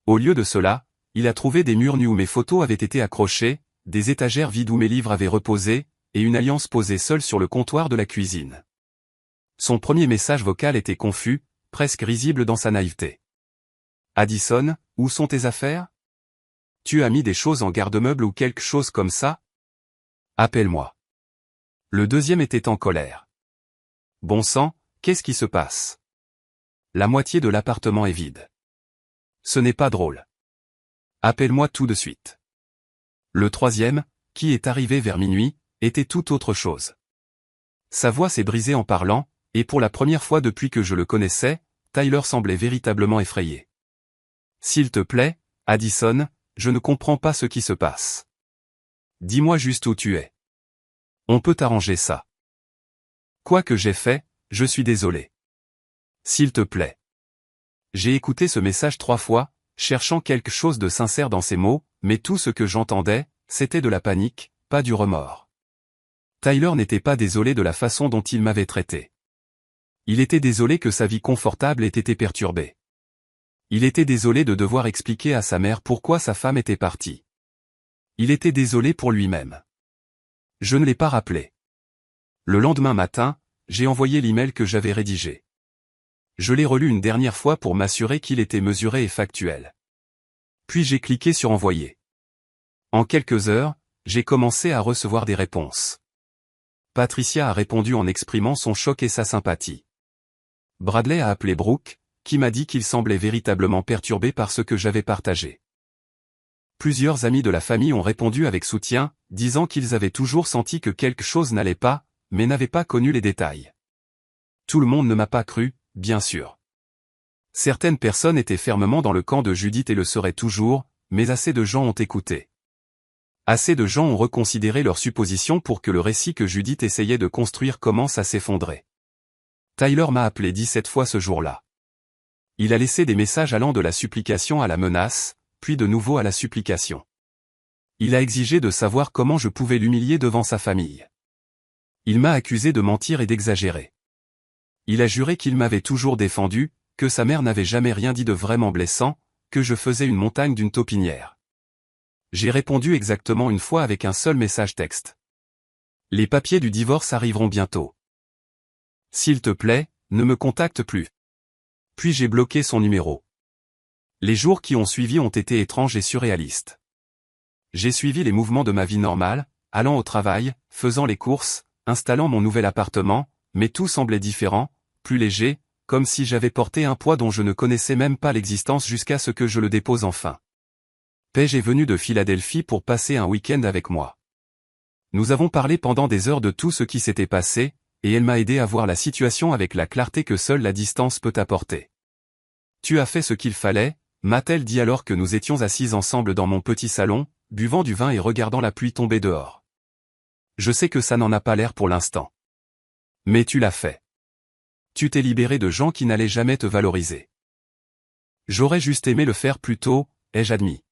Au lieu de cela, il a trouvé des murs nus où mes photos avaient été accrochées, des étagères vides où mes livres avaient reposé, et une alliance posée seule sur le comptoir de la cuisine. Son premier message vocal était confus, presque risible dans sa naïveté. « Addison, où sont tes affaires ? Tu as mis des choses en garde-meuble ou quelque chose comme ça ? Appelle-moi. » Le deuxième était en colère. « Bon sang, qu'est-ce qui se passe ? La moitié de l'appartement est vide. Ce n'est pas drôle. Appelle-moi tout de suite. » Le troisième, qui est arrivé vers minuit, était tout autre chose. Sa voix s'est brisée en parlant, et pour la première fois depuis que je le connaissais, Tyler semblait véritablement effrayé. « S'il te plaît, Addison, je ne comprends pas ce qui se passe. Dis-moi juste où tu es. On peut arranger ça. Quoi que j'ai fait, je suis désolé. S'il te plaît. » J'ai écouté ce message 3 fois, cherchant quelque chose de sincère dans ces mots, mais tout ce que j'entendais, c'était de la panique, pas du remords. Tyler n'était pas désolé de la façon dont il m'avait traité. Il était désolé que sa vie confortable ait été perturbée. Il était désolé de devoir expliquer à sa mère pourquoi sa femme était partie. Il était désolé pour lui-même. Je ne l'ai pas rappelé. Le lendemain matin, j'ai envoyé l'email que j'avais rédigé. Je l'ai relu une dernière fois pour m'assurer qu'il était mesuré et factuel. Puis j'ai cliqué sur envoyer. En quelques heures, j'ai commencé à recevoir des réponses. Patricia a répondu en exprimant son choc et sa sympathie. Bradley a appelé Brooke, qui m'a dit qu'il semblait véritablement perturbé par ce que j'avais partagé. Plusieurs amis de la famille ont répondu avec soutien, disant qu'ils avaient toujours senti que quelque chose n'allait pas, mais n'avaient pas connu les détails. Tout le monde ne m'a pas cru, bien sûr. Certaines personnes étaient fermement dans le camp de Judith et le seraient toujours, mais assez de gens ont écouté. Assez de gens ont reconsidéré leurs suppositions pour que le récit que Judith essayait de construire commence à s'effondrer. Tyler m'a appelé 17 fois ce jour-là. Il a laissé des messages allant de la supplication à la menace, puis de nouveau à la supplication. Il a exigé de savoir comment je pouvais l'humilier devant sa famille. Il m'a accusé de mentir et d'exagérer. Il a juré qu'il m'avait toujours défendu, que sa mère n'avait jamais rien dit de vraiment blessant, que je faisais une montagne d'une taupinière. J'ai répondu exactement une fois avec un seul message texte. Les papiers du divorce arriveront bientôt. S'il te plaît, ne me contacte plus. Puis j'ai bloqué son numéro. Les jours qui ont suivi ont été étranges et surréalistes. J'ai suivi les mouvements de ma vie normale, allant au travail, faisant les courses, installant mon nouvel appartement, mais tout semblait différent, plus léger, comme si j'avais porté un poids dont je ne connaissais même pas l'existence jusqu'à ce que je le dépose enfin. Paige est venue de Philadelphie pour passer un week-end avec moi. Nous avons parlé pendant des heures de tout ce qui s'était passé, et elle m'a aidé à voir la situation avec la clarté que seule la distance peut apporter. Tu as fait ce qu'il fallait, m'a-t-elle dit alors que nous étions assis ensemble dans mon petit salon, buvant du vin et regardant la pluie tomber dehors. Je sais que ça n'en a pas l'air pour l'instant. Mais tu l'as fait. Tu t'es libéré de gens qui n'allaient jamais te valoriser. J'aurais juste aimé le faire plus tôt, ai-je admis.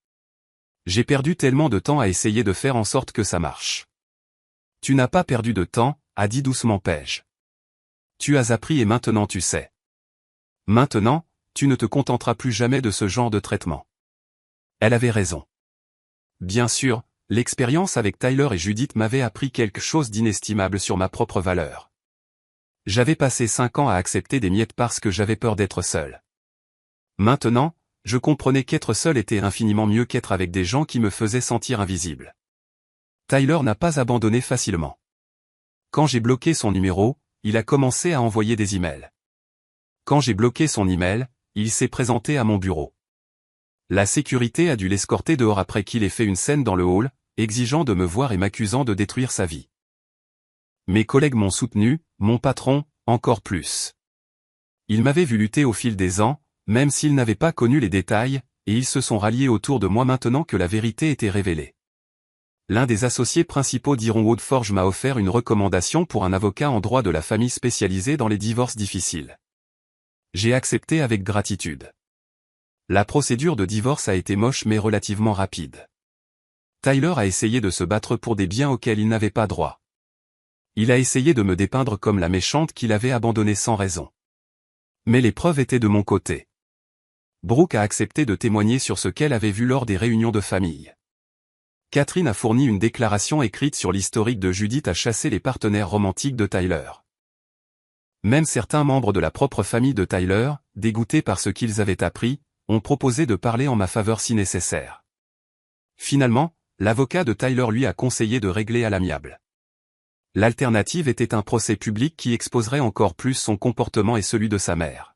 J'ai perdu tellement de temps à essayer de faire en sorte que ça marche. Tu n'as pas perdu de temps, a dit doucement Paige. Tu as appris et maintenant tu sais. Maintenant, tu ne te contenteras plus jamais de ce genre de traitement. Elle avait raison. Bien sûr, l'expérience avec Tyler et Judith m'avait appris quelque chose d'inestimable sur ma propre valeur. J'avais passé 5 ans à accepter des miettes parce que j'avais peur d'être seul. Maintenant, je comprenais qu'être seul était infiniment mieux qu'être avec des gens qui me faisaient sentir invisible. Tyler n'a pas abandonné facilement. Quand j'ai bloqué son numéro, il a commencé à envoyer des emails. Quand j'ai bloqué son email, il s'est présenté à mon bureau. La sécurité a dû l'escorter dehors après qu'il ait fait une scène dans le hall, exigeant de me voir et m'accusant de détruire sa vie. Mes collègues m'ont soutenu, mon patron, encore plus. Ils m'avaient vu lutter au fil des ans, même s'ils n'avaient pas connu les détails, et ils se sont ralliés autour de moi maintenant que la vérité était révélée. L'un des associés principaux d'Iron Woodforge m'a offert une recommandation pour un avocat en droit de la famille spécialisé dans les divorces difficiles. J'ai accepté avec gratitude. La procédure de divorce a été moche mais relativement rapide. Tyler a essayé de se battre pour des biens auxquels il n'avait pas droit. Il a essayé de me dépeindre comme la méchante qu'il avait abandonnée sans raison. Mais les preuves étaient de mon côté. Brooke a accepté de témoigner sur ce qu'elle avait vu lors des réunions de famille. Catherine a fourni une déclaration écrite sur l'historique de Judith à chasser les partenaires romantiques de Tyler. Même certains membres de la propre famille de Tyler, dégoûtés par ce qu'ils avaient appris, ont proposé de parler en ma faveur si nécessaire. Finalement, l'avocat de Tyler lui a conseillé de régler à l'amiable. L'alternative était un procès public qui exposerait encore plus son comportement et celui de sa mère.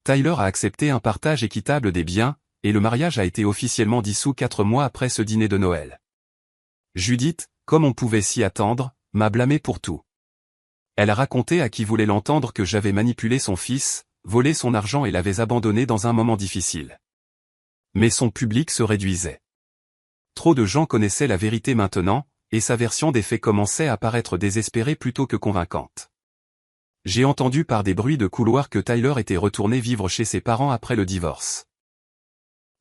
Tyler a accepté un partage équitable des biens, et le mariage a été officiellement dissous 4 mois après ce dîner de Noël. Judith, comme on pouvait s'y attendre, m'a blâmé pour tout. Elle a raconté à qui voulait l'entendre que j'avais manipulé son fils, volé son argent et l'avais abandonné dans un moment difficile. Mais son public se réduisait. Trop de gens connaissaient la vérité maintenant, et sa version des faits commençait à paraître désespérée plutôt que convaincante. J'ai entendu par des bruits de couloir que Tyler était retourné vivre chez ses parents après le divorce.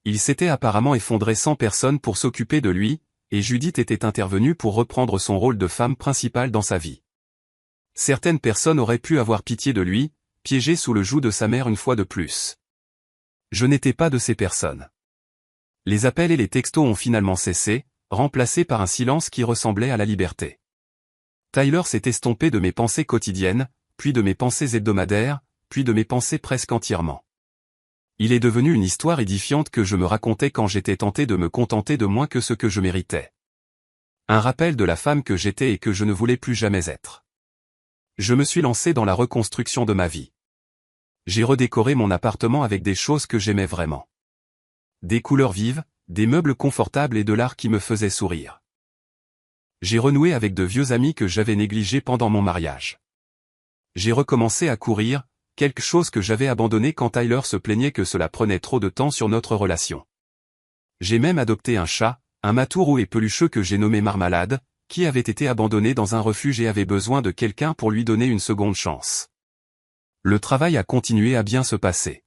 Il s'était apparemment effondré sans personne pour s'occuper de lui, et Judith était intervenue pour reprendre son rôle de femme principale dans sa vie. Certaines personnes auraient pu avoir pitié de lui, piégé sous le joug de sa mère une fois de plus. Je n'étais pas de ces personnes. Les appels et les textos ont finalement cessé, remplacés par un silence qui ressemblait à la liberté. Tyler s'est estompé de mes pensées quotidiennes, puis de mes pensées hebdomadaires, puis de mes pensées presque entièrement. Il est devenu une histoire édifiante que je me racontais quand j'étais tenté de me contenter de moins que ce que je méritais. Un rappel de la femme que j'étais et que je ne voulais plus jamais être. Je me suis lancé dans la reconstruction de ma vie. J'ai redécoré mon appartement avec des choses que j'aimais vraiment. Des couleurs vives, des meubles confortables et de l'art qui me faisait sourire. J'ai renoué avec de vieux amis que j'avais négligés pendant mon mariage. J'ai recommencé à courir, quelque chose que j'avais abandonné quand Tyler se plaignait que cela prenait trop de temps sur notre relation. J'ai même adopté un chat, un matou et pelucheux que j'ai nommé Marmalade, qui avait été abandonné dans un refuge et avait besoin de quelqu'un pour lui donner une seconde chance. Le travail a continué à bien se passer.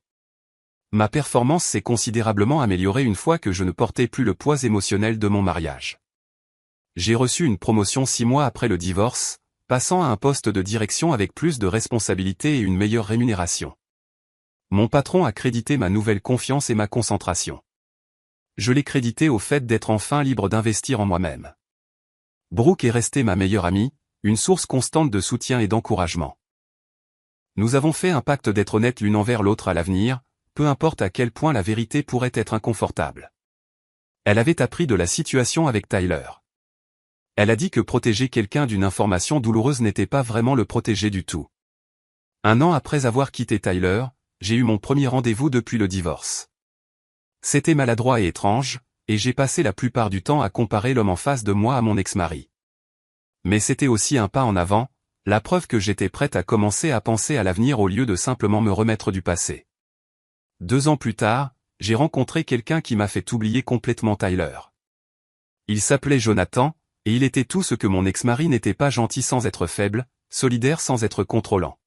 Ma performance s'est considérablement améliorée une fois que je ne portais plus le poids émotionnel de mon mariage. J'ai reçu une promotion 6 mois après le divorce, passant à un poste de direction avec plus de responsabilités et une meilleure rémunération. Mon patron a crédité ma nouvelle confiance et ma concentration. Je l'ai crédité au fait d'être enfin libre d'investir en moi-même. Brooke est restée ma meilleure amie, une source constante de soutien et d'encouragement. Nous avons fait un pacte d'être honnêtes l'une envers l'autre à l'avenir, peu importe à quel point la vérité pourrait être inconfortable. Elle avait appris de la situation avec Tyler. Elle a dit que protéger quelqu'un d'une information douloureuse n'était pas vraiment le protéger du tout. 1 an après avoir quitté Tyler, j'ai eu mon premier rendez-vous depuis le divorce. C'était maladroit et étrange, et j'ai passé la plupart du temps à comparer l'homme en face de moi à mon ex-mari. Mais c'était aussi un pas en avant, la preuve que j'étais prête à commencer à penser à l'avenir au lieu de simplement me remettre du passé. 2 ans plus tard, j'ai rencontré quelqu'un qui m'a fait oublier complètement Tyler. Il s'appelait Jonathan, et il était tout ce que mon ex-mari n'était pas, gentil sans être faible, solidaire sans être contrôlant.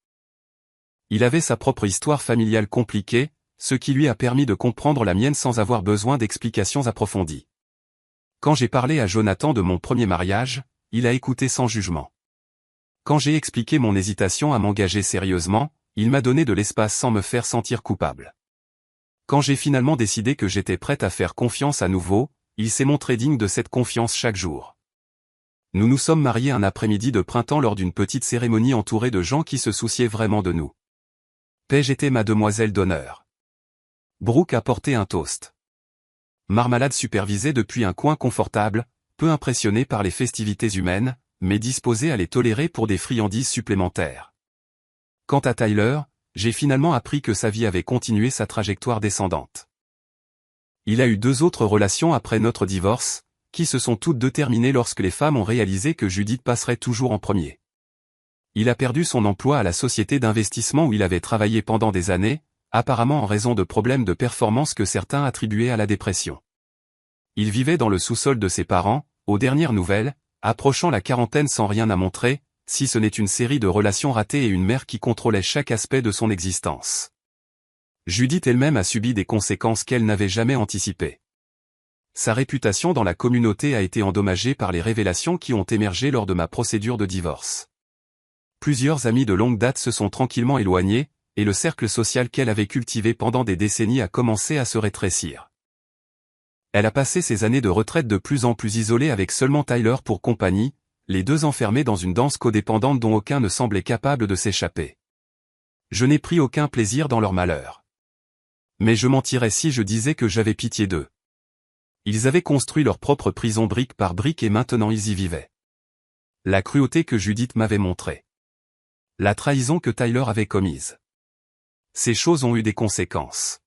Il avait sa propre histoire familiale compliquée, ce qui lui a permis de comprendre la mienne sans avoir besoin d'explications approfondies. Quand j'ai parlé à Jonathan de mon premier mariage, il a écouté sans jugement. Quand j'ai expliqué mon hésitation à m'engager sérieusement, il m'a donné de l'espace sans me faire sentir coupable. Quand j'ai finalement décidé que j'étais prête à faire confiance à nouveau, il s'est montré digne de cette confiance chaque jour. Nous nous sommes mariés un après-midi de printemps lors d'une petite cérémonie entourée de gens qui se souciaient vraiment de nous. Paige était ma demoiselle d'honneur. Brooke apportait un toast. Marmalade supervisait depuis un coin confortable, peu impressionné par les festivités humaines, mais disposé à les tolérer pour des friandises supplémentaires. Quant à Tyler, j'ai finalement appris que sa vie avait continué sa trajectoire descendante. Il a eu 2 autres relations après notre divorce, qui se sont toutes 2 terminées lorsque les femmes ont réalisé que Judith passerait toujours en premier. Il a perdu son emploi à la société d'investissement où il avait travaillé pendant des années, apparemment en raison de problèmes de performance que certains attribuaient à la dépression. Il vivait dans le sous-sol de ses parents, aux dernières nouvelles, approchant la quarantaine sans rien à montrer, si ce n'est une série de relations ratées et une mère qui contrôlait chaque aspect de son existence. Judith elle-même a subi des conséquences qu'elle n'avait jamais anticipées. Sa réputation dans la communauté a été endommagée par les révélations qui ont émergé lors de ma procédure de divorce. Plusieurs amis de longue date se sont tranquillement éloignés, et le cercle social qu'elle avait cultivé pendant des décennies a commencé à se rétrécir. Elle a passé ses années de retraite de plus en plus isolée avec seulement Tyler pour compagnie, les 2 enfermés dans une danse codépendante dont aucun ne semblait capable de s'échapper. Je n'ai pris aucun plaisir dans leur malheur. Mais je mentirais si je disais que j'avais pitié d'eux. Ils avaient construit leur propre prison brique par brique et maintenant ils y vivaient. La cruauté que Judith m'avait montrée. La trahison que Tyler avait commise. Ces choses ont eu des conséquences.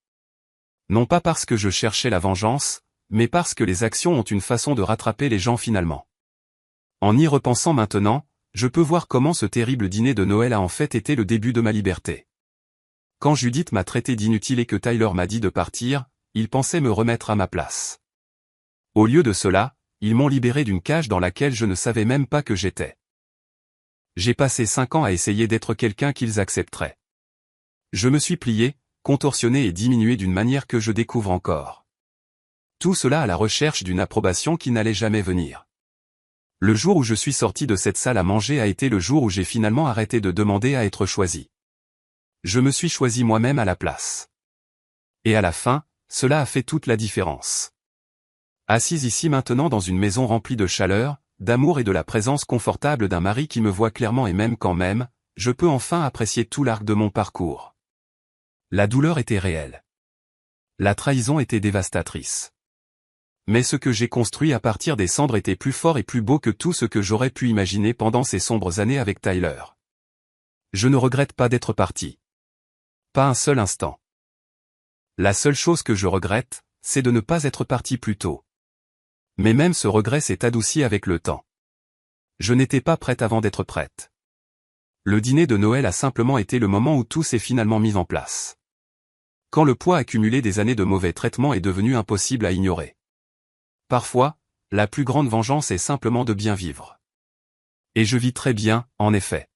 Non pas parce que je cherchais la vengeance, mais parce que les actions ont une façon de rattraper les gens finalement. En y repensant maintenant, je peux voir comment ce terrible dîner de Noël a en fait été le début de ma liberté. Quand Judith m'a traité d'inutile et que Tyler m'a dit de partir, il pensait me remettre à ma place. Au lieu de cela, ils m'ont libéré d'une cage dans laquelle je ne savais même pas que j'étais. J'ai passé 5 ans à essayer d'être quelqu'un qu'ils accepteraient. Je me suis plié, contorsionné et diminué d'une manière que je découvre encore. Tout cela à la recherche d'une approbation qui n'allait jamais venir. Le jour où je suis sorti de cette salle à manger a été le jour où j'ai finalement arrêté de demander à être choisi. Je me suis choisi moi-même à la place. Et à la fin, cela a fait toute la différence. Assise ici maintenant dans une maison remplie de chaleur, d'amour et de la présence confortable d'un mari qui me voit clairement et même quand même, je peux enfin apprécier tout l'arc de mon parcours. La douleur était réelle. La trahison était dévastatrice. Mais ce que j'ai construit à partir des cendres était plus fort et plus beau que tout ce que j'aurais pu imaginer pendant ces sombres années avec Tyler. Je ne regrette pas d'être parti. Pas un seul instant. La seule chose que je regrette, c'est de ne pas être parti plus tôt. Mais même ce regret s'est adouci avec le temps. Je n'étais pas prête avant d'être prête. Le dîner de Noël a simplement été le moment où tout s'est finalement mis en place. Quand le poids accumulé des années de mauvais traitements est devenu impossible à ignorer. Parfois, la plus grande vengeance est simplement de bien vivre. Et je vis très bien, en effet.